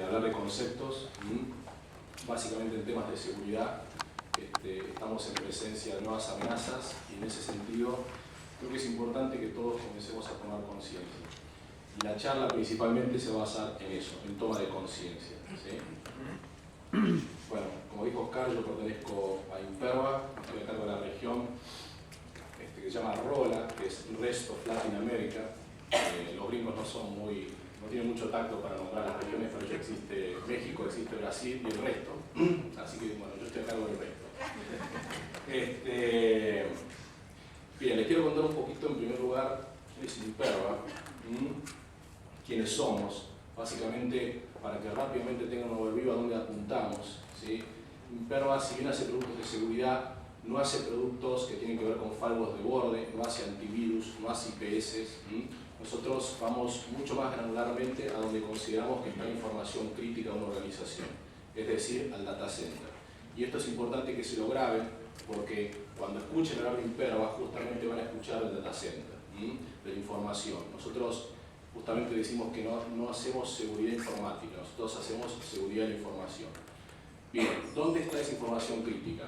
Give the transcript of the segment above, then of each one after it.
hablar de conceptos, básicamente en temas de seguridad. Estamos en presencia de nuevas amenazas y en ese sentido creo que es importante que todos comencemos a tomar conciencia. Y la charla principalmente se va a basar en eso, en toma de conciencia, ¿sí? Bueno, como dijo Oscar, yo pertenezco a Imperva, estoy a cargo de la región que se llama ROLA, que es Rest of Latin America. Los gringos no tienen mucho tacto para nombrar las regiones, pero ya existe México, existe Brasil y el resto. Así que bueno, yo estoy a cargo del resto. Bien, les quiero contar un poquito en primer lugar quién es Imperva, quiénes somos, básicamente para que rápidamente tengan un overview a dónde apuntamos, ¿sí? Imperva, si bien hace productos de seguridad, no hace productos que tienen que ver con firewalls de borde, no hace antivirus, no hace IPS. Nosotros vamos mucho más granularmente a donde consideramos que está información crítica de una organización, es decir, al data center. Y esto es importante que se lo graben, porque cuando escuchen hablar de Imperva, justamente van a escuchar el data center, de la información. Nosotros justamente decimos que no hacemos seguridad informática, nosotros hacemos seguridad de la información. Bien, ¿dónde está esa información crítica?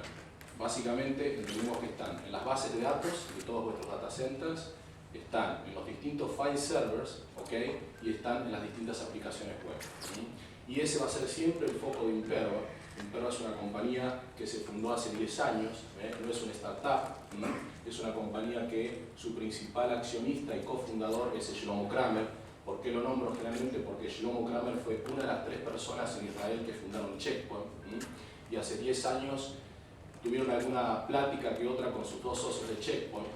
Básicamente entendemos que están en las bases de datos de todos vuestros data centers, están en los distintos file servers, ¿okay? Y están en las distintas aplicaciones web. Y ese va a ser siempre el foco de Imperva. Imperva es una compañía que se fundó hace 10 años, no es una startup, es una compañía que su principal accionista y cofundador es Shlomo Kramer. ¿Por qué lo nombro generalmente? Porque Shlomo Kramer fue una de las 3 personas en Israel que fundaron Checkpoint, y hace 10 años tuvieron alguna plática que otra con sus 2 socios de Checkpoint.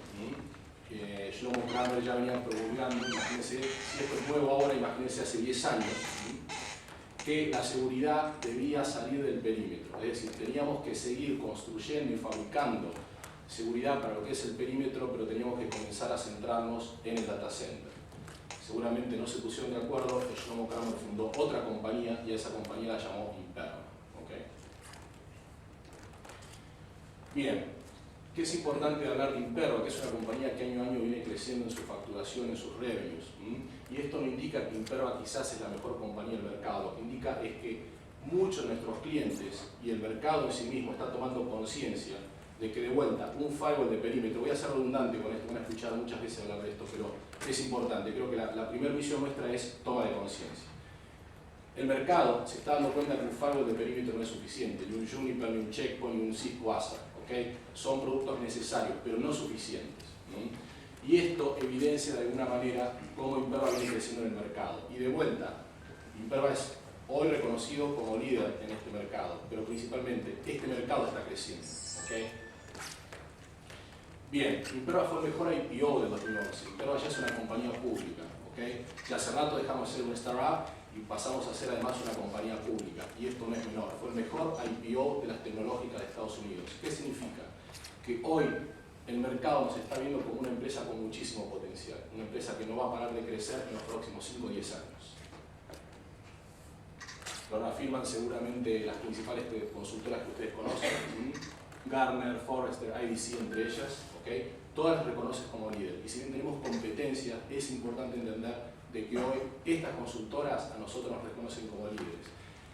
Shlomo Kramer ya venía promulgando, imagínense, si esto es nuevo ahora, imagínense hace 10 años, que la seguridad debía salir del perímetro. Es decir, teníamos que seguir construyendo y fabricando seguridad para lo que es el perímetro, pero teníamos que comenzar a centrarnos en el data center. Seguramente no se pusieron de acuerdo, Shlomo Kramer fundó otra compañía y a esa compañía la llamó Imperva. ¿Okay? Bien, ¿qué es importante hablar de Imperva? Que es una compañía que año a año viene creciendo en su facturación, en sus revenues. Y esto no indica que Imperva quizás es la mejor compañía del mercado. Lo que indica es que muchos de nuestros clientes y el mercado en sí mismo está tomando conciencia de que de vuelta un firewall de perímetro, voy a ser redundante con esto, van a escuchar muchas veces hablar de esto, pero es importante. Creo que la primera misión nuestra es toma de conciencia. El mercado se está dando cuenta que un firewall de perímetro no es suficiente, ni un Juniper, ni un Checkpoint, ni un Cisco ASA. ¿Okay? Son productos necesarios, pero no suficientes. Y esto evidencia de alguna manera cómo Imperva viene creciendo en el mercado. Y de vuelta, Imperva es hoy reconocido como líder en este mercado, pero principalmente este mercado está creciendo. ¿Okay? Bien, Imperva fue el mejor IPO del 2011. Imperva ya es una compañía pública. ¿Okay? Ya hace rato dejamos de ser una startup y pasamos a ser además una compañía pública. Y esto no es menor. Fue el mejor IPO de las tecnológicas de Estados Unidos. ¿Qué significa? Que hoy el mercado nos está viendo como una empresa con muchísimo potencial. Una empresa que no va a parar de crecer en los próximos 5 o 10 años. Lo afirman seguramente las principales consultoras que ustedes conocen. Gartner, Forrester, IDC, entre ellas. ¿Okay? Todas las reconocen como líder. Y si bien tenemos competencia, es importante entender de que hoy estas consultoras a nosotros nos reconocen como líderes.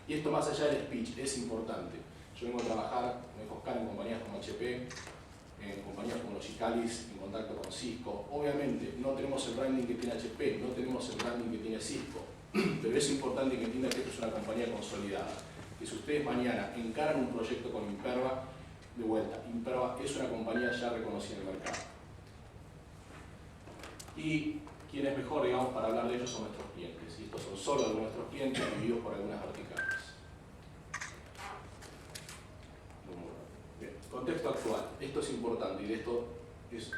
Y esto más allá del speech es importante. Yo vengo a trabajar, me dijo Oscar, en compañías como HP, en compañías como Logicalis, en contacto con Cisco. Obviamente no tenemos el branding que tiene HP, no tenemos el branding que tiene Cisco, pero es importante que entiendan que esto es una compañía consolidada. Que si ustedes mañana encaran un proyecto con Imperva, de vuelta, Imperva es una compañía ya reconocida en el mercado. Y quien es mejor, digamos, para hablar de ellos son nuestros clientes. Y estos son solo de nuestros clientes divididos por algunas verticales. Bien, contexto actual. Esto es importante y de esto es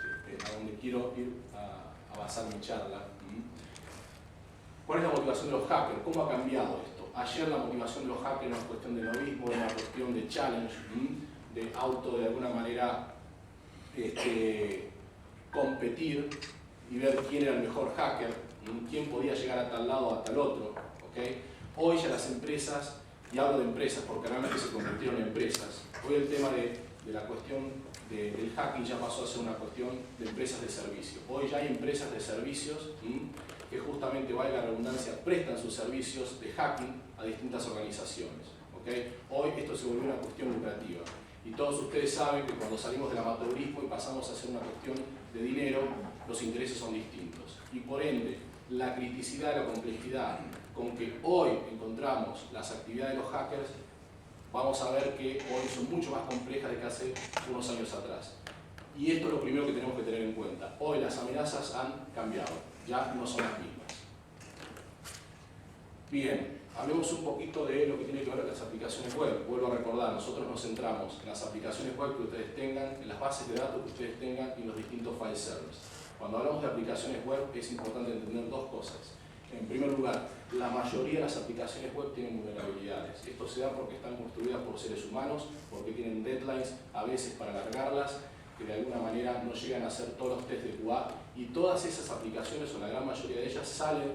a donde quiero ir a basar mi charla. ¿Cuál es la motivación de los hackers? ¿Cómo ha cambiado esto? Ayer la motivación de los hackers era una cuestión de novismo, era una cuestión de challenge, de auto de alguna manera competir y ver quién era el mejor hacker, quién podía llegar a tal lado o a tal otro. ¿Okay? Hoy ya las empresas, y hablo de empresas porque realmente se convirtieron en empresas, hoy el tema de la cuestión del hacking ya pasó a ser una cuestión de empresas de servicio. Hoy ya hay empresas de servicios que justamente, valga la redundancia, prestan sus servicios de hacking a distintas organizaciones. ¿Okay? Hoy esto se volvió una cuestión lucrativa. Y todos ustedes saben que cuando salimos del amateurismo y pasamos a hacer una cuestión de dinero, los intereses son distintos. Y por ende, la criticidad y la complejidad con que hoy encontramos las actividades de los hackers, vamos a ver que hoy son mucho más complejas de que hace unos años atrás. Y esto es lo primero que tenemos que tener en cuenta. Hoy las amenazas han cambiado, ya no son las mismas. Bien, hablemos un poquito de lo que tiene que ver con las aplicaciones web. Vuelvo a recordar, nosotros nos centramos en las aplicaciones web que ustedes tengan, en las bases de datos que ustedes tengan y en los distintos file servers. Cuando hablamos de aplicaciones web es importante entender dos cosas. En primer lugar, la mayoría de las aplicaciones web tienen vulnerabilidades. Esto se da porque están construidas por seres humanos, porque tienen deadlines a veces para alargarlas, que de alguna manera no llegan a hacer todos los test de QA, y todas esas aplicaciones, o la gran mayoría de ellas, salen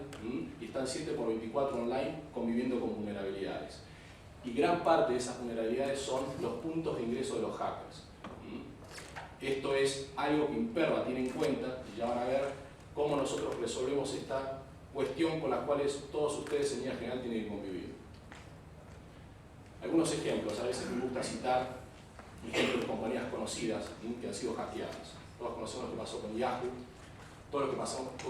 y están 7/24 online conviviendo con vulnerabilidades. Y gran parte de esas vulnerabilidades son los puntos de ingreso de los hackers. Esto es algo que Imperva tiene en cuenta, y ya van a ver cómo nosotros resolvemos esta cuestión con las cuales todos ustedes en línea general tienen que convivir. Algunos ejemplos, a veces me gusta citar ejemplos de compañías conocidas que han sido hackeadas. Todos conocemos lo que pasó con Yahoo, todos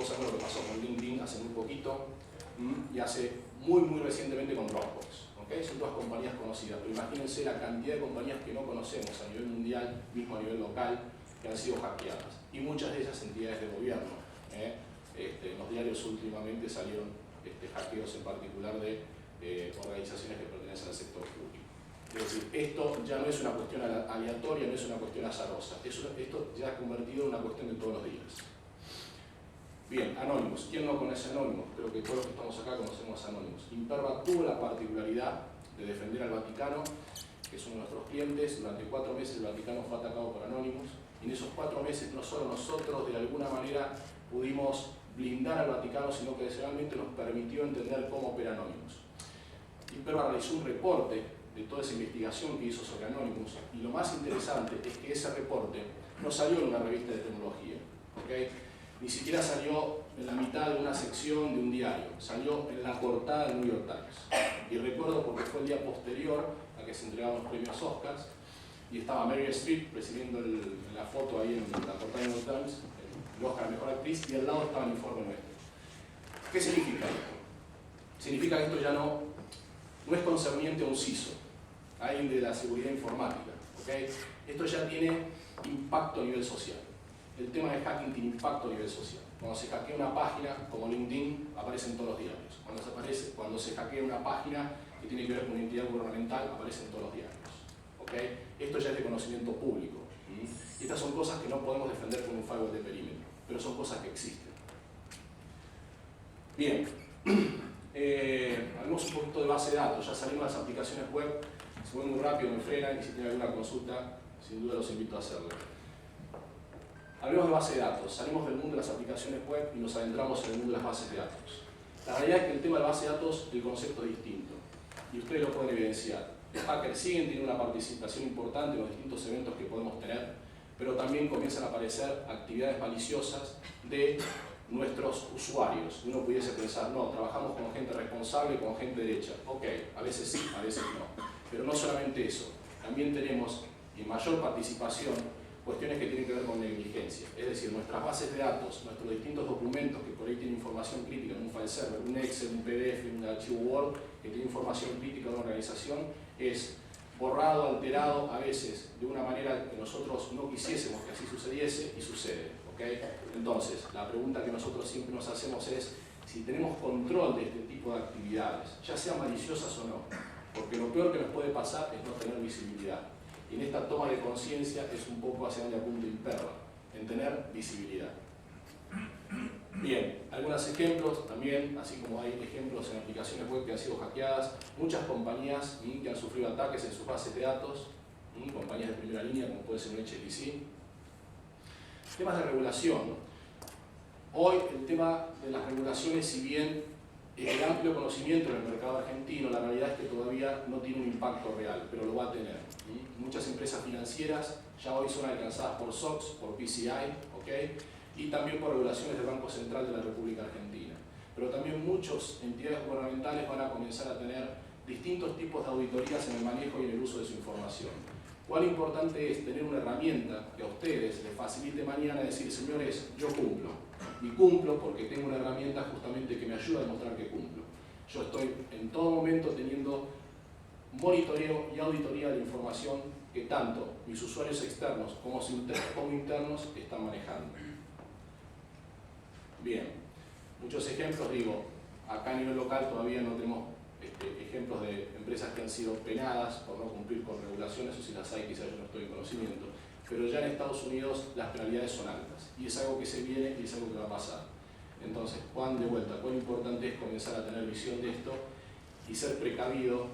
sabemos lo que pasó con LinkedIn hace muy poquito y hace muy recientemente con Dropbox. ¿Okay? Son todas compañías conocidas, pero imagínense la cantidad de compañías que no conocemos a nivel mundial, mismo a nivel local, que han sido hackeadas. Y muchas de ellas entidades de gobierno. En los diarios últimamente salieron hackeos en particular de organizaciones que pertenecen al sector público. Es decir, esto ya no es una cuestión aleatoria, no es una cuestión azarosa. Esto ya ha convertido en una cuestión de todos los días. Bien, Anonymous. ¿Quién no conoce Anonymous? Creo que todos los que estamos acá conocemos a Anonymous. Imperva tuvo la particularidad de defender al Vaticano, que es uno de nuestros clientes. Durante 4 meses el Vaticano fue atacado por Anonymous. Y en esos 4 meses no solo nosotros de alguna manera pudimos blindar al Vaticano, sino que realmente nos permitió entender cómo opera Anonymous. Imperva realizó un reporte de toda esa investigación que hizo sobre Anonymous, y lo más interesante es que ese reporte no salió en una revista de tecnología, ¿okay? Ni siquiera salió en la mitad de una sección de un diario, salió en la portada del New York Times. Y recuerdo porque fue el día posterior a que se entregaban los premios Oscars, y estaba Meryl Streep recibiendo la foto ahí en la portada del New York Times, el Oscar a Mejor Actriz, y al lado estaba el informe nuestro. ¿Qué significa esto? Significa que esto ya no es concerniente a un CISO, a alguien de la seguridad informática. ¿Okay? Esto ya tiene impacto a nivel social. El tema de hacking tiene impacto a nivel social. Cuando se hackea una página como LinkedIn, aparece en todos los diarios. Cuando se hackea una página que tiene que ver con una entidad gubernamental, aparece en todos los diarios. ¿Okay? Esto ya es de conocimiento público. Y estas son cosas que no podemos defender con un firewall de perímetro, pero son cosas que existen. Bien. Hablemos un poquito de base de datos. Ya salimos de las aplicaciones web. Si voy muy rápido me frenan, y si tienen alguna consulta, sin duda los invito a hacerlo. Hablemos de base de datos. Salimos del mundo de las aplicaciones web y nos adentramos en el mundo de las bases de datos. La realidad es que el tema de base de datos, el concepto es distinto. Y ustedes lo pueden evidenciar. Los hackers siguen teniendo una participación importante en los distintos eventos que podemos tener, pero también comienzan a aparecer actividades maliciosas de nuestros usuarios. Uno pudiese pensar, no, trabajamos con gente responsable, con gente derecha. Ok, a veces sí, a veces no. Pero no solamente eso, también tenemos en mayor participación cuestiones que tienen que ver con negligencia. Es decir, nuestras bases de datos, nuestros distintos documentos que por ahí tienen información crítica en un file server, un Excel, un PDF, un archivo Word que tiene información crítica de una organización, es borrado, alterado, a veces de una manera que nosotros no quisiésemos que así sucediese, y sucede. ¿Okay? Entonces, la pregunta que nosotros siempre nos hacemos es si tenemos control de este tipo de actividades, ya sean maliciosas o no, porque lo peor que nos puede pasar es no tener visibilidad. Y en esta toma de conciencia es un poco hacia donde apunta Imperva, en tener visibilidad. Bien, algunos ejemplos también, así como hay ejemplos en aplicaciones web que han sido hackeadas, muchas compañías que han sufrido ataques en sus bases de datos, compañías de primera línea como puede ser un HSBC. Temas de regulación. Hoy el tema de las regulaciones, si bien el amplio conocimiento en el mercado argentino, la realidad es que todavía no tiene un impacto real, pero lo va a tener. Muchas empresas financieras ya hoy son alcanzadas por SOX, por PCI, ¿okay? Y también por regulaciones del Banco Central de la República Argentina. pero también muchas entidades gubernamentales van a comenzar a tener distintos tipos de auditorías en el manejo y en el uso de su información. Cuán importante es tener una herramienta que a ustedes les facilite mañana decir, señores, yo cumplo. Y cumplo porque tengo una herramienta justamente que me ayuda a demostrar que cumplo. Yo estoy en todo momento teniendo monitoreo y auditoría de la información que tanto mis usuarios externos como internos están manejando. Bien, muchos ejemplos, digo, acá a nivel local todavía no tenemos ejemplos de empresas que han sido penadas por no cumplir con regulaciones, o si las hay quizás yo no estoy en conocimiento, pero ya en Estados Unidos las penalidades son altas y es algo que se viene y es algo que va a pasar. Entonces, Juan, de vuelta, cuán importante es comenzar a tener visión de esto y ser precavido,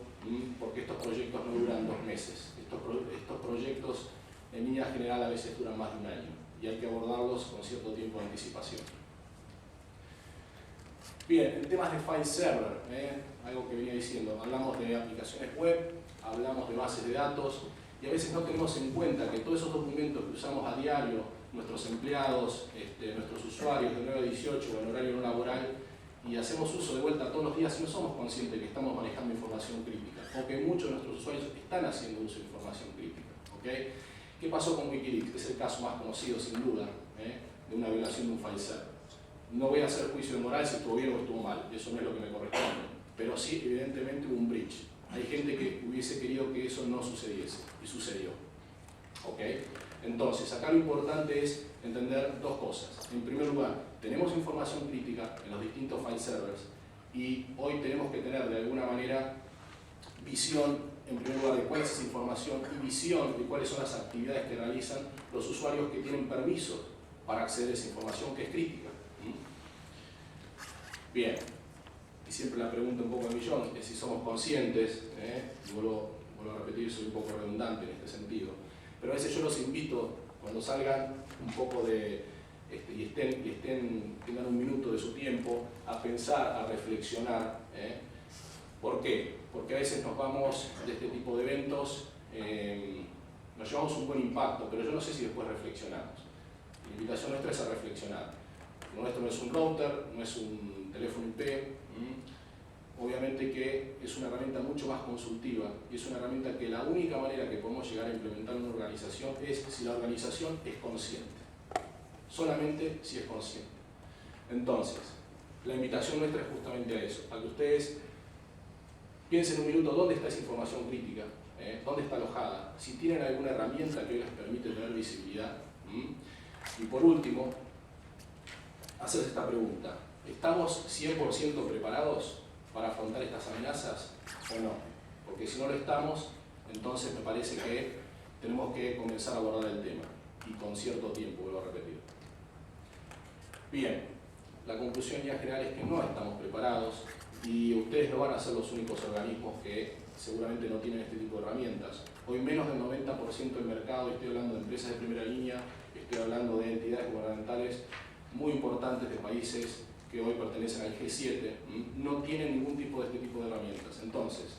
porque estos proyectos no duran 2 meses. Estos proyectos en línea general a veces duran más de 1 año y hay que abordarlos con cierto tiempo de anticipación. Bien, en temas de file server, algo que venía diciendo, hablamos de aplicaciones web, hablamos de bases de datos y a veces no tenemos en cuenta que todos esos documentos que usamos a diario, nuestros empleados, nuestros usuarios de 9 a 18 o en horario no laboral, y hacemos uso de vuelta todos los días y no somos conscientes que estamos manejando información crítica o que muchos de nuestros usuarios están haciendo uso de información crítica. ¿Okay? ¿Qué pasó con Wikileaks? Que es el caso más conocido sin duda de una violación de un file server. No voy a hacer juicio de moral si estuvo bien o estuvo mal, eso no es lo que me corresponde, pero sí evidentemente hubo un breach. Hay gente que hubiese querido que eso no sucediese y sucedió. ¿Okay? Entonces, acá lo importante es entender 2 cosas. En primer lugar, tenemos información crítica en los distintos file servers y hoy tenemos que tener de alguna manera visión, en primer lugar, de cuál es esa información y visión de cuáles son las actividades que realizan los usuarios que tienen permisos para acceder a esa información que es crítica. Bien, y siempre la pregunta un poco de millón es si somos conscientes, y vuelvo a repetir, soy un poco redundante en este sentido, pero a veces yo los invito, cuando salgan un poco de, y tengan un minuto de su tiempo, a pensar, a reflexionar. ¿Por qué? Porque a veces nos vamos de este tipo de eventos, nos llevamos un buen impacto, pero yo no sé si después reflexionamos. La invitación nuestra es a reflexionar. Lo nuestro no es un router, no es un teléfono IP, obviamente que es una herramienta mucho más consultiva y es una herramienta que la única manera que podemos llegar a implementar en una organización es si la organización es consciente, solamente si es consciente. Entonces, la invitación nuestra es justamente a eso, a que ustedes piensen un minuto dónde está esa información crítica, dónde está alojada, si tienen alguna herramienta que hoy les permite tener visibilidad. Y por último, hacerse esta pregunta: ¿estamos 100% preparados para afrontar estas amenazas o no? Porque si no lo estamos, entonces me parece que tenemos que comenzar a abordar el tema y con cierto tiempo, vuelvo a repetir. Bien, la conclusión ya general es que no estamos preparados y ustedes no van a ser los únicos organismos que seguramente no tienen este tipo de herramientas. Hoy menos del 90% del mercado, estoy hablando de empresas de primera línea, estoy hablando de entidades gubernamentales muy importantes de países que hoy pertenecen al G7, no tienen ningún tipo de este tipo de herramientas. Entonces,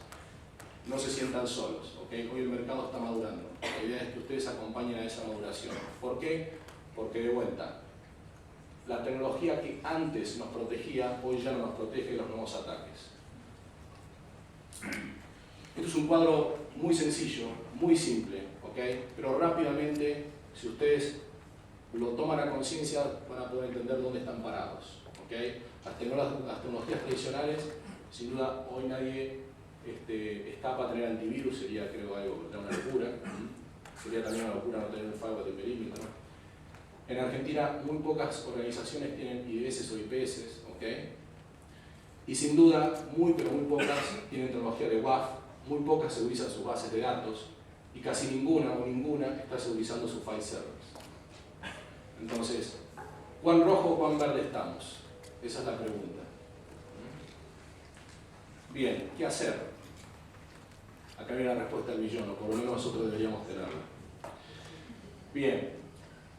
no se sientan solos, ¿okay? Hoy el mercado está madurando. La idea es que ustedes acompañen a esa maduración. ¿Por qué? Porque de vuelta, la tecnología que antes nos protegía, hoy ya no nos protege de los nuevos ataques. Esto es un cuadro muy sencillo, muy simple, ¿okay? Pero rápidamente, si ustedes lo toman a conciencia, van a poder entender dónde están parados. ¿Okay? Las tecnologías tradicionales, sin duda, hoy nadie está para tener antivirus, sería creo algo, una locura. Sería también una locura no tener un firewall de perímetro. En Argentina muy pocas organizaciones tienen IDS o IPS, ¿okay? Y sin duda, pero muy pocas tienen tecnología de WAF, muy pocas segurizan sus bases de datos y casi ninguna está segurizando sus file servers. Entonces, ¿cuán rojo o cuán verde estamos? Esa es la pregunta. Bien, ¿qué hacer? Acá viene la respuesta del millón, o por lo menos nosotros deberíamos tenerla. Bien,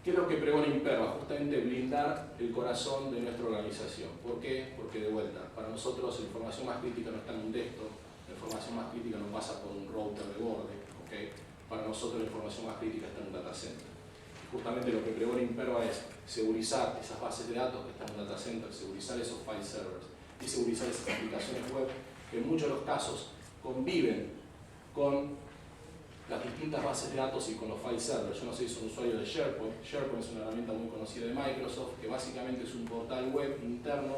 ¿qué es lo que pregona Imperva? Justamente blindar el corazón de nuestra organización. ¿Por qué? Porque de vuelta, para nosotros la información más crítica no está en un texto, la información más crítica no pasa por un router de borde, ¿okay? Para nosotros la información más crítica está en un data center. Justamente lo que pregona Imperva es segurizar esas bases de datos que están en un data center, segurizar esos file servers y segurizar esas aplicaciones web que en muchos de los casos conviven con las distintas bases de datos y con los file servers. Yo no sé si son usuarios de SharePoint. SharePoint es una herramienta muy conocida de Microsoft, que básicamente es un portal web interno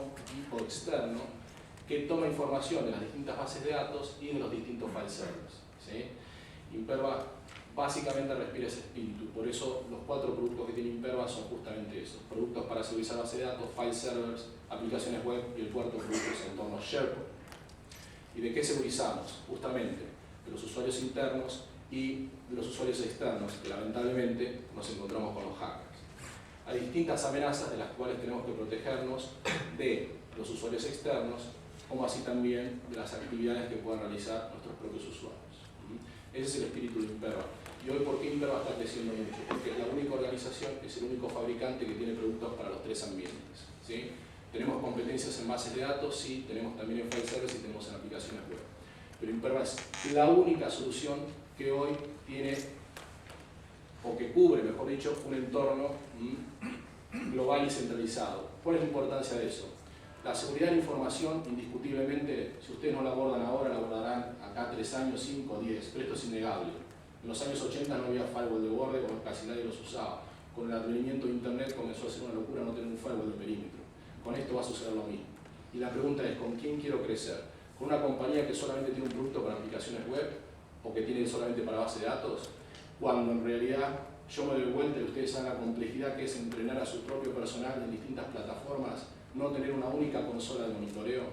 o externo que toma información de las distintas bases de datos y de los distintos file servers, ¿sí? Imperva básicamente respira ese espíritu, por eso los 4 productos que tiene Imperva son justamente esos: productos para segurizar bases de datos, file servers, aplicaciones web, y el cuarto producto es en torno a SharePoint. ¿Y de qué segurizamos? Justamente de los usuarios internos y de los usuarios externos, que lamentablemente nos encontramos con los hackers. Hay distintas amenazas de las cuales tenemos que protegernos de los usuarios externos, como así también de las actividades que puedan realizar nuestros propios usuarios. Ese es el espíritu de Imperva. Y hoy, ¿por qué Imperva está creciendo mucho? Porque la única organización, es el único fabricante que tiene productos para los 3 ambientes, ¿sí? Tenemos competencias en bases de datos, sí, tenemos también en file servers y tenemos en aplicaciones web. Pero Imperva es la única solución que hoy tiene, o que cubre, mejor dicho, un entorno global y centralizado. ¿Cuál es la importancia de eso? La seguridad de la información, indiscutiblemente, si ustedes no la abordan ahora, la abordarán acá 3 años, 5, 10, pero esto es innegable. En los años 80 no había firewall de borde, como casi nadie los usaba. Con el advenimiento de Internet comenzó a ser una locura no tener un firewall de perímetro. Con esto va a suceder lo mismo. Y la pregunta es, ¿con quién quiero crecer? ¿Con una compañía que solamente tiene un producto para aplicaciones web o que tiene solamente para base de datos? Cuando en realidad yo me doy vuelta y ustedes saben la complejidad que es entrenar a su propio personal en distintas plataformas, no tener una única consola de monitoreo.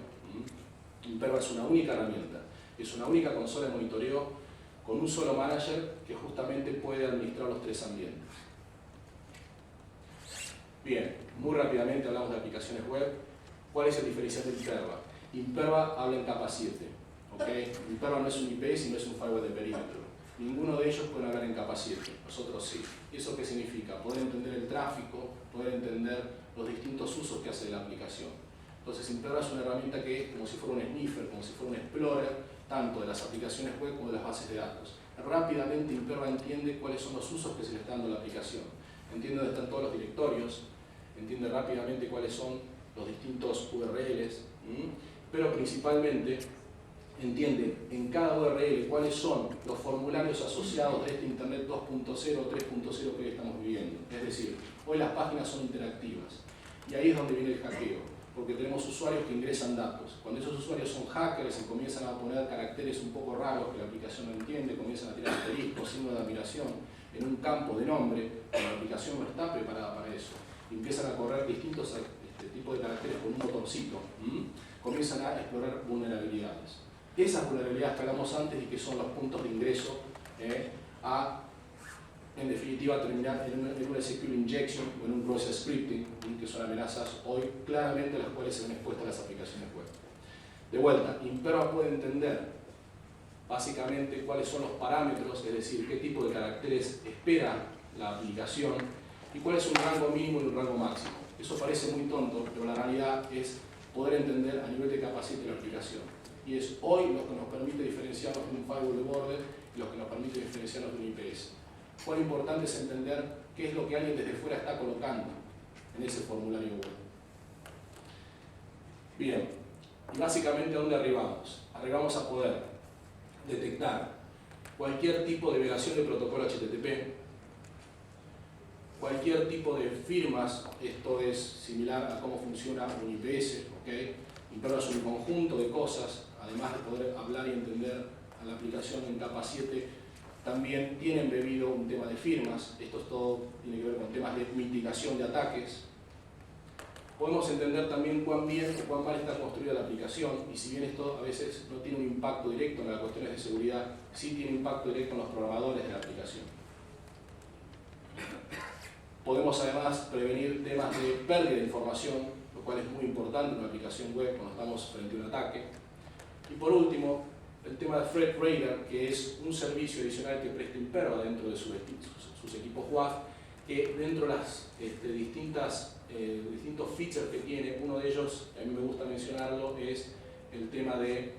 Imperva es una única herramienta, es una única consola de monitoreo con un solo manager que justamente puede administrar los 3 ambientes. Bien, muy rápidamente hablamos de aplicaciones web. ¿Cuál es el diferencial de Imperva? Imperva habla en capa 7. ¿Okay? Imperva no es un IPS y no es un firewall de perímetro. Ninguno de ellos puede hablar en capa 7, nosotros sí. ¿Y eso qué significa? Poder entender el tráfico, poder entender los distintos usos que hace la aplicación. Entonces Imperva es una herramienta que es como si fuera un sniffer, como si fuera un explorer, tanto de las aplicaciones web como de las bases de datos. Rápidamente Imperva entiende cuáles son los usos que se le está dando a la aplicación. Entiende dónde están todos los directorios, entiende rápidamente cuáles son los distintos URLs, pero principalmente entiende en cada URL cuáles son los formularios asociados de este Internet 2.0 o 3.0 que hoy estamos viviendo. Es decir, hoy las páginas son interactivas y ahí es donde viene el hackeo, porque tenemos usuarios que ingresan datos. Cuando esos usuarios son hackers y comienzan a poner caracteres un poco raros que la aplicación no entiende, comienzan a tirar asteriscos, signos de admiración en un campo de nombre, la aplicación no está preparada para eso. Empiezan a correr distintos tipos de caracteres con un botoncito, comienzan a explorar vulnerabilidades. Esas vulnerabilidades que hablamos antes y que son los puntos de ingreso en definitiva, terminar en un SQL injection o en un process scripting, que son amenazas hoy claramente las cuales se ven expuestas las aplicaciones web. De vuelta, Imperva puede entender básicamente cuáles son los parámetros, es decir, qué tipo de caracteres espera la aplicación y cuál es un rango mínimo y un rango máximo. Eso parece muy tonto, pero la realidad es poder entender a nivel de capacidad de la aplicación. Y es hoy lo que nos permite diferenciarnos de un firewall de borde y lo que nos permite diferenciarnos de un IPS. Cuán importante es entender qué es lo que alguien desde fuera está colocando en ese formulario web. Bien, y básicamente ¿a dónde arribamos? Arribamos a poder detectar cualquier tipo de violación de protocolo HTTP, cualquier tipo de firmas, esto es similar a cómo funciona un IPS, ¿okay? Imperva es un conjunto de cosas, además de poder hablar y entender a la aplicación en capa 7, también tiene embebido un tema de firmas. Esto es todo, tiene que ver con temas de mitigación de ataques. Podemos entender también cuán bien o cuán mal está construida la aplicación, y si bien esto a veces no tiene un impacto directo en las cuestiones de seguridad, sí tiene impacto directo en los programadores de la aplicación. Podemos además prevenir temas de pérdida de información, lo cual es muy importante en una aplicación web cuando estamos frente a un ataque. Y por último, el tema de Threat Radar, que es un servicio adicional que presta Imperva dentro de sus equipos WAF, que dentro de las distintos features que tiene, uno de ellos, a mí me gusta mencionarlo, es el tema de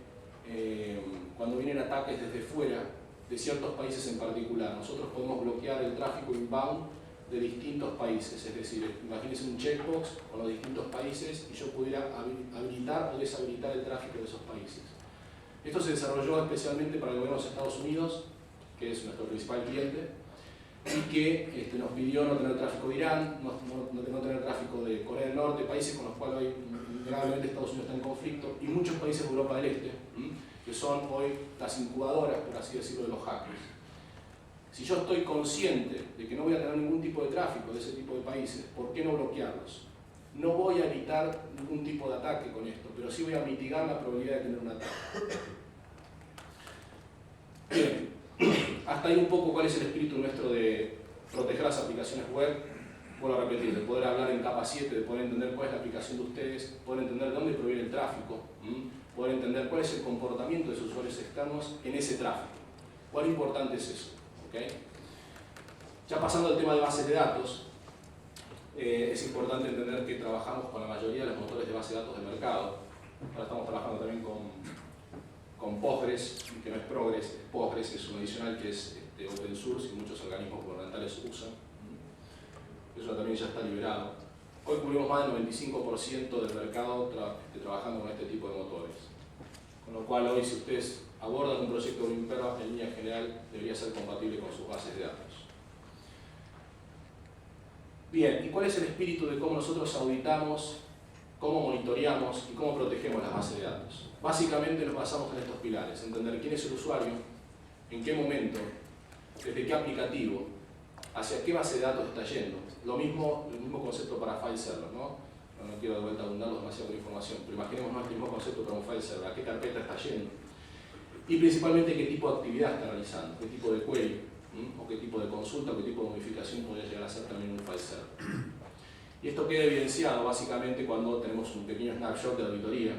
cuando vienen ataques desde fuera, de ciertos países en particular. Nosotros podemos bloquear el tráfico inbound de distintos países, es decir, imagínense un checkbox con los distintos países y yo pudiera habilitar o deshabilitar el tráfico de esos países. Esto se desarrolló especialmente para el gobierno de los Estados Unidos, que es nuestro principal cliente, y que nos pidió no tener tráfico de Irán, no tener tráfico de Corea del Norte, países con los cuales hoy gravemente Estados Unidos está en conflicto, y muchos países de Europa del Este, que son hoy las incubadoras, por así decirlo, de los hackers. Si yo estoy consciente de que no voy a tener ningún tipo de tráfico de ese tipo de países, ¿por qué no bloquearlos? No voy a evitar ningún tipo de ataque con esto, pero sí voy a mitigar la probabilidad de tener un ataque. Bien, hasta ahí un poco cuál es el espíritu nuestro de proteger las aplicaciones web. Vuelvo a repetir, de poder hablar en capa 7, de poder entender cuál es la aplicación de ustedes, poder entender de dónde proviene el tráfico, poder entender cuál es el comportamiento de sus usuarios externos en ese tráfico. ¿Cuán importante es eso? ¿Okay? Ya pasando al tema de bases de datos, es importante entender que trabajamos con la mayoría de los motores de base de datos del mercado. Ahora estamos trabajando también con Postgres, que no es Progress, es Postgres, es un adicional que es open source y muchos organismos gubernamentales usan. Eso también ya está liberado. Hoy cubrimos más del 95% del mercado trabajando con este tipo de motores. Con lo cual hoy, si ustedes abordan un proyecto de Imperva, en línea general debería ser compatible con sus bases de datos. Bien, ¿y cuál es el espíritu de cómo nosotros auditamos, cómo monitoreamos y cómo protegemos las bases de datos? Básicamente nos basamos en estos pilares: entender quién es el usuario, en qué momento, desde qué aplicativo, hacia qué base de datos está yendo. El mismo concepto para file server, ¿no? No quiero de vuelta abundarlos demasiado con información, pero imaginémonos el mismo concepto para un file server: a qué carpeta está yendo. Y principalmente qué tipo de actividad está realizando, qué tipo de query, o qué tipo de consulta, o qué tipo de modificación podría llegar a ser también un file server. Y esto queda evidenciado básicamente cuando tenemos un pequeño snapshot de auditoría.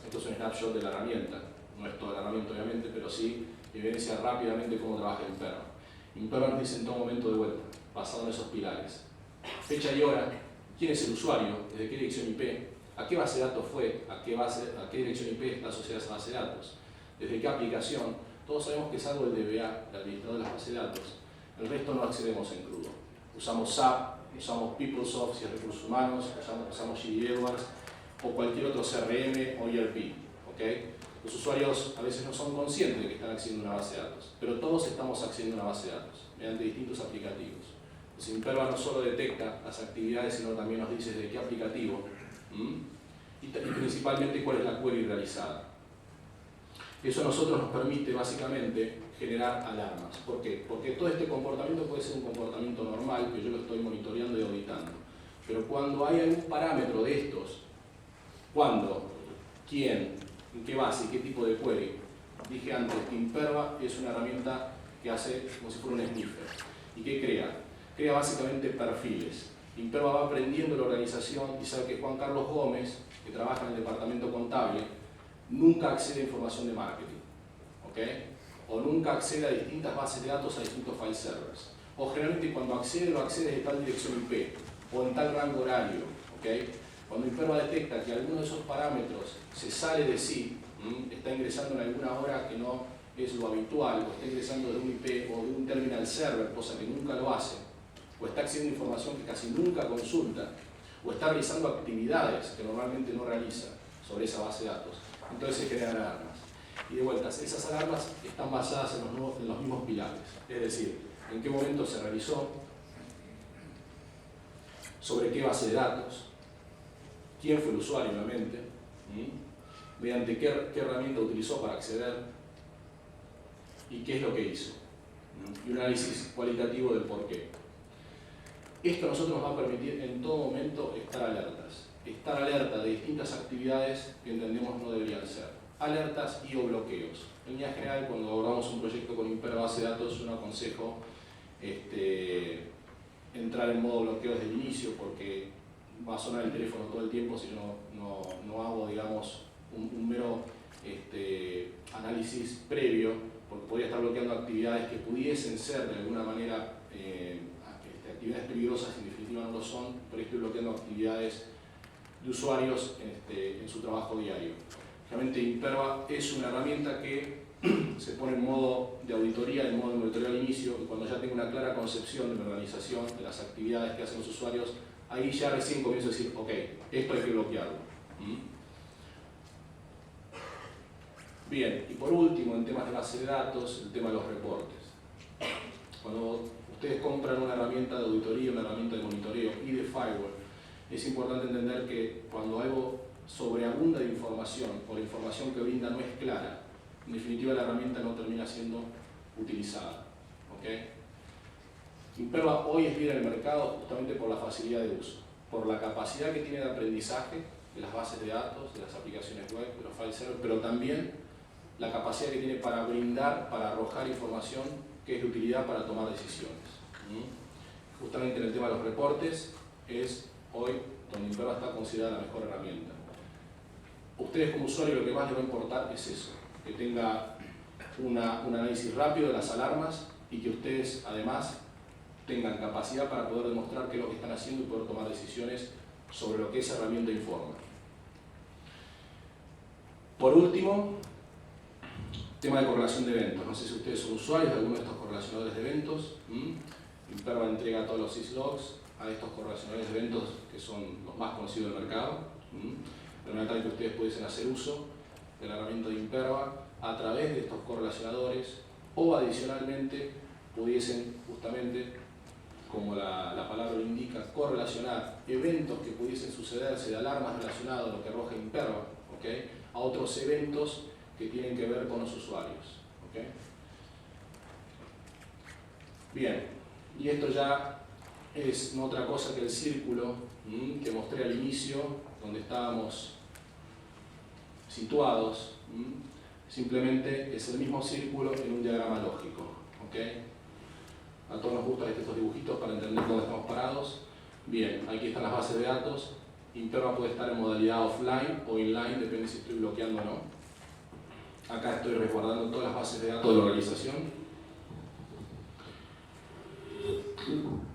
Esto es un snapshot de la herramienta, no es toda la herramienta obviamente, pero sí evidencia rápidamente cómo trabaja Imperva. Imperva nos dice en todo momento de vuelta, basado en esos pilares: fecha y hora, quién es el usuario, desde qué dirección IP, a qué base de datos fue, a qué dirección IP está asociada a esa base de datos, desde qué aplicación. Todos sabemos que salvo el DBA, el administrador de las bases de datos, el resto no accedemos en crudo. Usamos SAP, usamos PeopleSoft si es recursos humanos, usamos GD Edwards o cualquier otro CRM o ERP. ¿Okay? Los usuarios a veces no son conscientes de que están accediendo a una base de datos, pero todos estamos accediendo a una base de datos mediante distintos aplicativos. Entonces, Imperva no solo detecta las actividades, sino también nos dice de qué aplicativo y principalmente cuál es la query realizada. Eso a nosotros nos permite básicamente generar alarmas. ¿Por qué? Porque todo este comportamiento puede ser un comportamiento normal, que yo lo estoy monitoreando y auditando. Pero cuando hay algún parámetro de estos, ¿cuándo? ¿Quién? ¿En qué base? ¿Qué tipo de query? Dije antes que Imperva es una herramienta que hace como si fuera un sniffer. ¿Y qué crea? Crea básicamente perfiles. Imperva va aprendiendo la organización y sabe que Juan Carlos Gómez, que trabaja en el departamento contable, nunca accede a información de marketing, ¿okay? O nunca accede a distintas bases de datos, a distintos file servers. O generalmente cuando accede, lo accede de tal dirección IP o en tal rango horario, ¿okay? Cuando Imperva detecta que alguno de esos parámetros se sale de sí, está ingresando en alguna hora que no es lo habitual, o está ingresando de un IP o de un terminal server, cosa que nunca lo hace, o está accediendo a información que casi nunca consulta, o está realizando actividades que normalmente no realiza sobre esa base de datos, entonces se crean alarmas. Y de vuelta, esas alarmas están basadas en los mismos pilares, es decir, en qué momento se realizó, sobre qué base de datos, quién fue el usuario obviamente, mediante qué herramienta utilizó para acceder y qué es lo que hizo, y un análisis cualitativo del por qué. Esto a nosotros nos va a permitir en todo momento estar alerta de distintas actividades que entendemos no deberían ser, alertas y o bloqueos. En línea general, cuando abordamos un proyecto con Imperva base de datos, yo no aconsejo entrar en modo bloqueo desde el inicio, porque va a sonar el teléfono todo el tiempo si yo no hago, digamos, un mero análisis previo, porque podría estar bloqueando actividades que pudiesen ser de alguna manera actividades peligrosas, en definitiva no lo son, pero estoy bloqueando actividades de usuarios en su trabajo diario. Realmente Imperva es una herramienta que se pone en modo de auditoría, en modo de monitoreo al inicio, y cuando ya tengo una clara concepción de mi organización, de las actividades que hacen los usuarios, ahí ya recién comienzo a decir, ok, esto hay que bloquearlo. Bien, y por último, en temas de base de datos, el tema de los reportes. Cuando ustedes compran una herramienta de auditoría, una herramienta de monitoreo y de firewall, es importante entender que cuando algo sobreabunda de información o la información que brinda no es clara, en definitiva la herramienta no termina siendo utilizada. ¿Okay? Imperva hoy es líder en el mercado justamente por la facilidad de uso, por la capacidad que tiene de aprendizaje de las bases de datos, de las aplicaciones web, de los file servers, pero también la capacidad que tiene para brindar, para arrojar información que es de utilidad para tomar decisiones. Justamente en el tema de los reportes es hoy donde Imperva está considerada la mejor herramienta. Ustedes como usuarios lo que más les va a importar es eso, que tenga un análisis rápido de las alarmas y que ustedes además tengan capacidad para poder demostrar qué es lo que están haciendo y poder tomar decisiones sobre lo que esa herramienta informa. Por último, tema de correlación de eventos. No sé si ustedes son usuarios de alguno de estos correlacionadores de eventos. Imperva entrega todos los syslogs a estos correlacionadores de eventos que son los más conocidos del mercado. De manera tal que ustedes pudiesen hacer uso de la herramienta de Imperva a través de estos correlacionadores o adicionalmente pudiesen justamente, como la palabra lo indica, correlacionar eventos que pudiesen sucederse de alarmas relacionadas a lo que arroja Imperva, ¿okay?, a otros eventos que tienen que ver con los usuarios. ¿Okay? Bien, y esto ya es no otra cosa que el círculo que mostré al inicio, donde estábamos situados. Simplemente es el mismo círculo en un diagrama lógico. ¿Okay? A todos nos gustan estos dibujitos para entender dónde estamos parados. Bien, aquí están las bases de datos. Imperva puede estar en modalidad offline o inline, depende si estoy bloqueando o no. Acá estoy resguardando todas las bases de datos de la organización.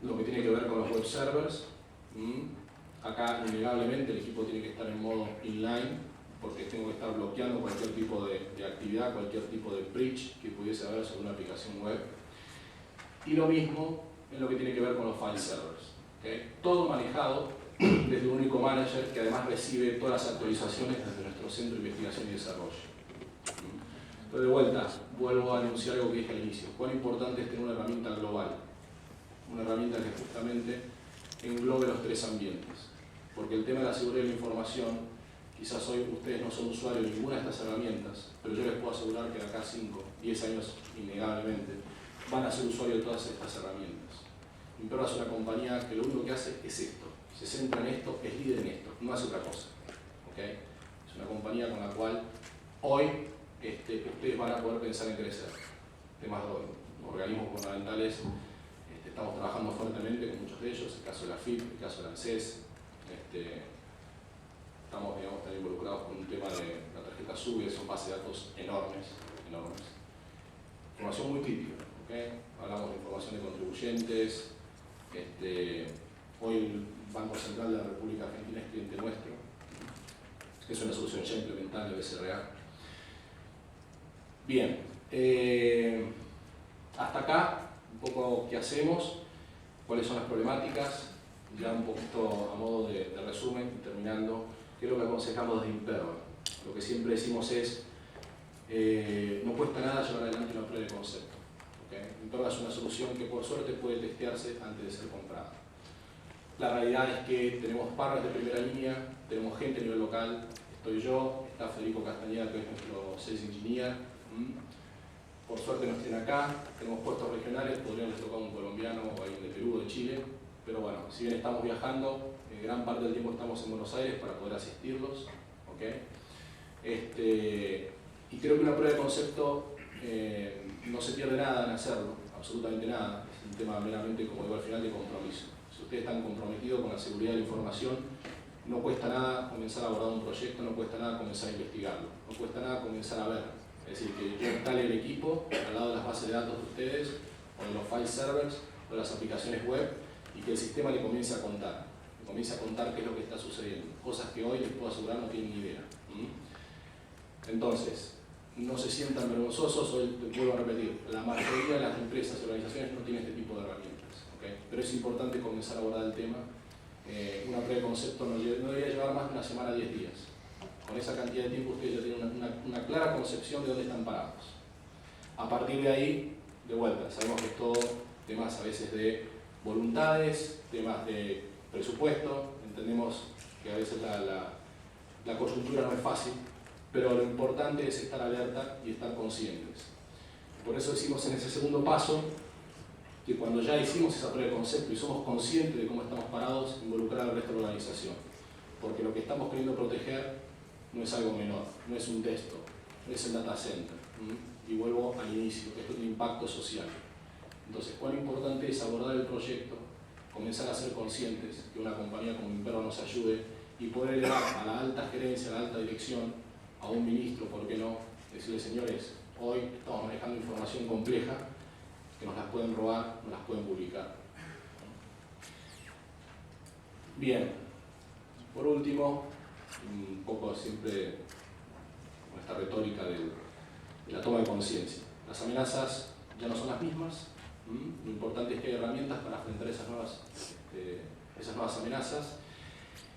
Lo que tiene que ver con los web servers. Acá, innegablemente, el equipo tiene que estar en modo inline, porque tengo que estar bloqueando cualquier tipo de actividad, cualquier tipo de breach que pudiese haber sobre una aplicación web. Y lo mismo en lo que tiene que ver con los file servers. ¿Okay? Todo manejado desde un único manager que además recibe todas las actualizaciones desde nuestro centro de investigación y desarrollo. Pero de vuelta, vuelvo a anunciar algo que dije al inicio. Cuán importante es tener una herramienta global. Una herramienta que justamente englobe los tres ambientes. Porque el tema de la seguridad de la información, quizás hoy ustedes no son usuarios de ninguna de estas herramientas, pero yo les puedo asegurar que de acá a 5, 10 años, innegablemente, van a ser usuarios de todas estas herramientas. Imperva es una compañía que lo único que hace es esto. Se centra en esto, es líder en esto, no hace otra cosa. ¿Okay? Es una compañía con la cual hoy ustedes van a poder pensar en crecer. Temas de organismos gubernamentales, estamos trabajando fuertemente con muchos de ellos, el caso de la FIP, el caso de la ANSES. Estamos, digamos, también involucrados con un tema de la tarjeta SUBE, son bases de datos enormes. Información muy crítica. ¿Okay? Hablamos de información de contribuyentes. Hoy el Banco Central de la República Argentina es cliente nuestro. Es una solución ya implementada en el BCRA. Bien, hasta acá un poco qué hacemos, cuáles son las problemáticas, ya un poquito a modo de resumen, terminando, qué es lo que aconsejamos desde Imperva. Lo que siempre decimos es, no cuesta nada llevar adelante una prueba de concepto. ¿Okay? Imperva es una solución que por suerte puede testearse antes de ser comprada. La realidad es que tenemos partners de primera línea, tenemos gente a nivel local, estoy yo, está Federico Castañeda, que es nuestro sales engineer. Por suerte nos tienen acá, tenemos puestos regionales, podríamos tocar un colombiano o alguien de Perú o de Chile, pero bueno, si bien estamos viajando, gran parte del tiempo estamos en Buenos Aires para poder asistirlos. ¿Okay? Y creo que una prueba de concepto no se pierde nada en hacerlo, absolutamente nada, es un tema meramente, como digo al final, de compromiso. Si ustedes están comprometidos con la seguridad de la información, no cuesta nada comenzar a abordar un proyecto, no cuesta nada comenzar a investigarlo, no cuesta nada comenzar a ver. Es decir, que yo instale el equipo al lado de las bases de datos de ustedes, o de los file servers, o de las aplicaciones web, y que el sistema le comience a contar. Le comience a contar qué es lo que está sucediendo. Cosas que hoy les puedo asegurar no tienen ni idea. Entonces, no se sientan vergonzosos. Hoy te vuelvo a repetir, la mayoría de las empresas y organizaciones no tienen este tipo de herramientas, ¿okay? Pero es importante comenzar a abordar el tema. Una prueba de concepto no debería llevar más de una semana, 10 días. Con esa cantidad de tiempo ustedes ya tienen una clara concepción de dónde están parados. A partir de ahí, de vuelta, sabemos que es todo temas a veces de voluntades, temas de presupuesto, entendemos que a veces la coyuntura no es fácil, pero lo importante es estar alerta y estar conscientes. Por eso decimos en ese segundo paso que cuando ya hicimos esa prueba de concepto y somos conscientes de cómo estamos parados, involucrar al resto de la organización. Porque lo que estamos queriendo proteger no es algo menor, no es un texto, no es el data center. Y vuelvo al inicio, esto tiene impacto social. Entonces, cuán importante es abordar el proyecto, comenzar a ser conscientes, que una compañía como Imperva nos ayude y poder elevar a la alta gerencia, a la alta dirección, a un ministro, ¿por qué no? Decirle, señores, hoy estamos manejando información compleja, que nos las pueden robar, nos las pueden publicar. Bien, por último, un poco siempre con esta retórica de la toma de conciencia. Las amenazas ya no son las mismas. Lo importante es que hay herramientas para enfrentar esas nuevas amenazas.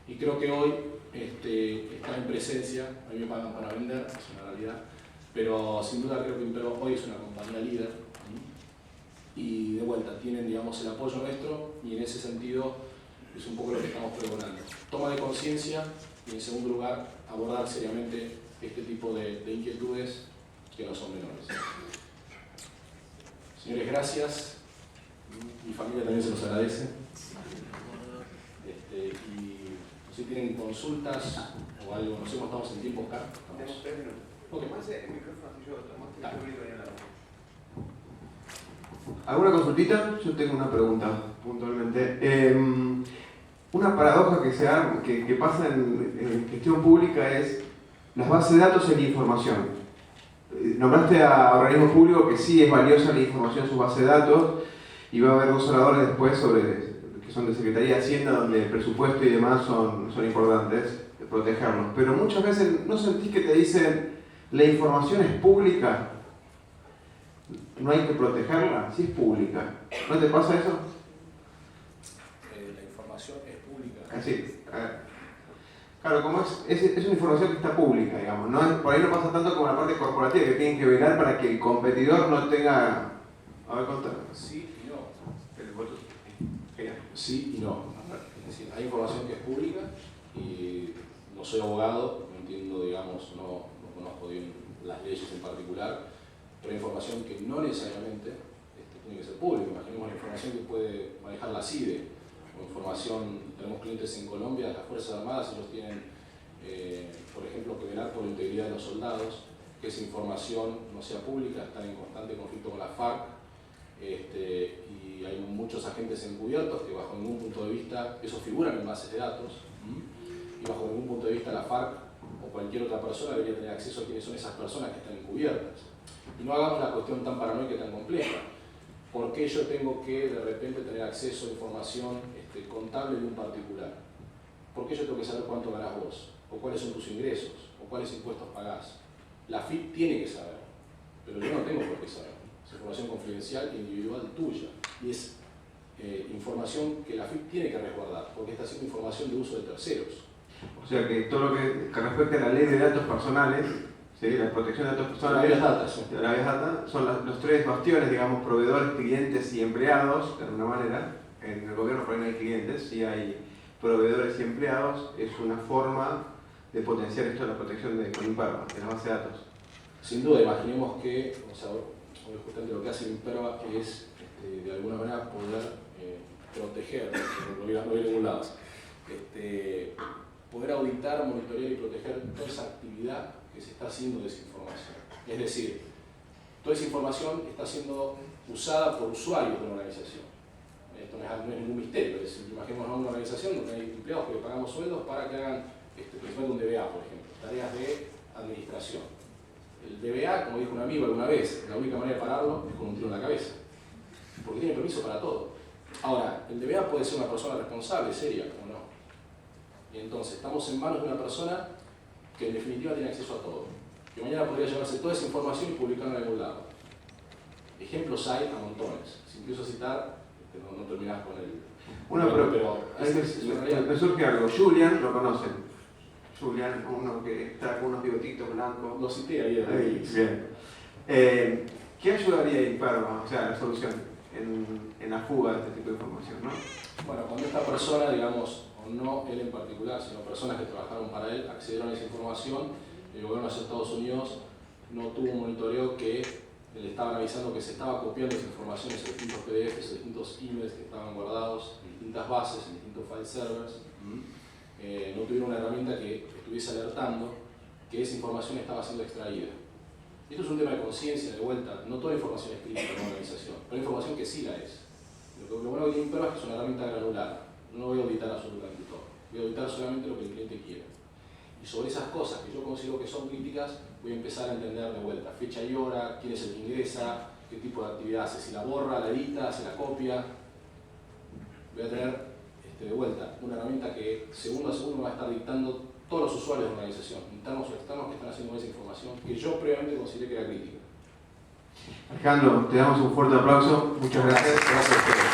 Y creo que hoy está en presencia, a mí me pagan para vender, es una realidad, pero sin duda creo que Imperva hoy es una compañía líder. Y de vuelta, tienen, digamos, el apoyo nuestro, y en ese sentido es un poco lo que estamos pregonando. Toma de conciencia y, en segundo lugar, abordar seriamente este tipo de inquietudes que no son menores. Señores, gracias. Mi familia también se los agradece. Y si tienen consultas o algo, no sé cómo estamos en tiempo acá. Tenemos 3 minutos. Okay. El micrófono si yo tomaste el público y hablamos. ¿Alguna consultita? Yo tengo una pregunta, puntualmente. Una paradoja que pasa en gestión pública es las bases de datos y la información. Nombraste a organismos públicos que sí es valiosa la información en sus bases de datos, y va a haber 2 oradores después que son de Secretaría de Hacienda, donde el presupuesto y demás son importantes, de protegerlos. Pero muchas veces no sentís que te dicen la información es pública, no hay que protegerla, si es pública. ¿No te pasa eso? La información es pública. Así. Claro, como es una información que está pública, digamos. ¿No? Por ahí no pasa tanto como la parte corporativa, que tienen que velar para que el competidor no tenga... A ver, contame. Sí y no. Genial. Sí y no. Es decir, hay información que es pública y no soy abogado, no entiendo, digamos, no conozco bien las leyes en particular, pero hay información que no necesariamente tiene que ser pública. Imaginemos la información que puede manejar la CIDE, o información, tenemos clientes en Colombia, las Fuerzas Armadas, ellos tienen, por ejemplo, que velar por la integridad de los soldados, que esa información no sea pública, están en constante conflicto con la FARC, y hay muchos agentes encubiertos que bajo ningún punto de vista, esos figuran en bases de datos, y bajo ningún punto de vista la FARC o cualquier otra persona debería tener acceso a quiénes son esas personas que están encubiertas. Y no hagamos la cuestión tan paranoica y tan compleja. ¿Por qué yo tengo que de repente tener acceso a información contable de un particular? ¿Por qué yo tengo que saber cuánto ganás vos? ¿O cuáles son tus ingresos? ¿O cuáles impuestos pagás? La FIP tiene que saber, pero yo no tengo por qué saber. Es información confidencial e individual tuya. Y es información que la FIP tiene que resguardar, porque está siendo información de uso de terceros. O sea que todo lo que respecta a la ley de datos personales, ¿sí? La protección de datos personales, La data, sí. la Big Data, son los 3 bastiones, digamos, proveedores, clientes y empleados, de alguna manera. En el gobierno por ahí no hay clientes, sí hay proveedores y empleados. Es una forma de potenciar esto de la protección con Imperva, de la base de datos. Sin duda, imaginemos que, justamente lo que hace Imperva es, de alguna manera, poder proteger, no voy a ningún lado, poder auditar, monitorear y proteger toda esa actividad que se está haciendo de esa información. Es decir, toda esa información está siendo usada por usuarios de una organización. Esto no es ningún misterio. Es decir, imaginemos una organización donde hay empleados que le pagamos sueldos para que hagan, por ejemplo, un DBA, por ejemplo, tareas de administración. El DBA, como dijo un amigo alguna vez, la única manera de pararlo es con un tiro en la cabeza, porque tiene permiso para todo. Ahora, el DBA puede ser una persona responsable, seria, o no. Y entonces, estamos en manos de una persona que en definitiva tiene acceso a todo. que mañana podría llevarse toda esa información y publicarla en algún lado. Ejemplos hay a montones. Si empiezo a citar, no terminás con el... Una pero me surge algo. Julian, lo conocen. Julian, uno que está con unos bigotitos blancos. lo cité ayer. Bien. ¿Qué ayudaría a Imperva, o sea, la solución, en la fuga de este tipo de información, ¿no? Bueno, cuando esta persona, digamos, o no él en particular, sino personas que trabajaron para él, accedieron a esa información, el gobierno de los Estados Unidos no tuvo un monitoreo que le estaban avisando que se estaba copiando esa información en distintos PDFs, distintos emails que estaban guardados en distintas bases, en distintos file servers. No tuvieron una herramienta que estuviese alertando que esa información estaba siendo extraída. Esto es un tema de conciencia, de vuelta. No toda información es crítica en una organización, pero hay información que sí la es. Lo bueno que Imperva es que es una herramienta granular. No voy a auditar absolutamente todo. Voy a auditar solamente lo que el cliente quiere. Y sobre esas cosas que yo considero que son críticas, voy a empezar a entender de vuelta fecha y hora, quién es el que ingresa, qué tipo de actividad hace, si la borra, la edita, se la copia. Voy a tener de vuelta una herramienta que segundo a segundo me va a estar dictando todos los usuarios de la organización, internos o externos, que están haciendo esa información que yo previamente consideré que era crítica. Alejandro, te damos un fuerte aplauso. Muchas gracias. Gracias a ustedes.